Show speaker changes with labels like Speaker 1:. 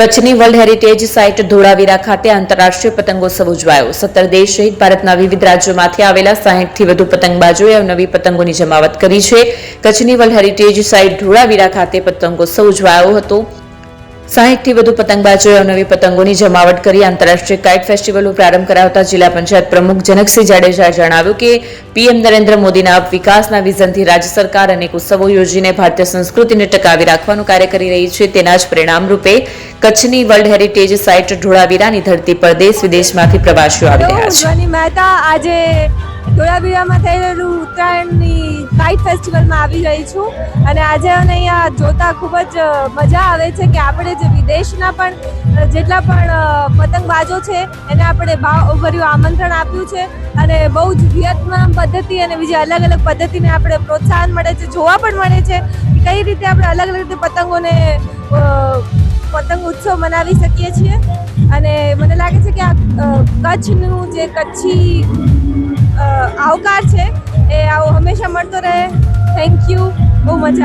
Speaker 1: કચ્છની world heritage site Dholavira ખાતે આંતરરાષ્ટ્રીય પતંગોત્સવ ઉજવાયો। 17 દેશ સહિત ભારતના વિવિધ રાજ્યોમાંથી આવેલા 60થી વધુ પતંગબાજોએ અવનવી પતંગોની જમાવટ કરી છે। કચ્છની વર્લ્ડ હેરિટેજ સાઇટ ધોળાવીરા ખાતે પતંગોત્સવ ઉજવાયો હતો। 60થી વધુ પતંગબાજોએ અવનવી પતંગોની જમાવટ કરી આંતરરાષ્ટ્રીય કાઇટ ફેસ્ટિવલનો પ્રારંભ કરાવતા જિલ્લા પંચાયત પ્રમુખ જનકસિંહ જાડેજાએ જણાવ્યું કે પીએમ નરેન્દ્ર મોદીના વિકાસના વિઝનથી રાજ્ય સરકાર અનેક ઉત્સવો યોજીને ભારતીય સંસ્કૃતિને ટકાવી રાખવાનું કાર્ય કરી રહી છે। તેના જ પરિણામ રૂપે કચ્છની વર્લ્ડ હેરિટેજ સાઇટ ધોળાવીરાની ધરતી પર દેશ વિદેશમાંથી પ્રવાસીઓ આવી રહ્યા છે।
Speaker 2: ધ્વનિ મહેતા આજે ધોળાવીરામાં થઈ રહેલું ઉત્તરાયણની કાઇટ ફેસ્ટિવલમાં આવી રહી છું અને આજે મને અહીંયા જોતા ખૂબ જ મજા આવે છે કે આપણે જે વિદેશના પણ જેટલા પણ પતંગબાજો છે એને આપણે ભાવભર્યું આમંત્રણ આપ્યું છે અને બહુ જ વિયતનામ પદ્ધતિ અને બીજી અલગ અલગ પદ્ધતિને આપણે પ્રોત્સાહન મળે છે, જોવા પણ મળે છે કે કઈ રીતે આપણે અલગ અલગ રીતે પતંગોને પતંગ ઉત્સવ મનાવી શકીએ છીએ અને મને લાગે છે કે આ કચ્છનું જે કચ્છી આવકાર છે એ આવો હંમેશા મળતો રહે। થેન્ક યુ, બહુ મજા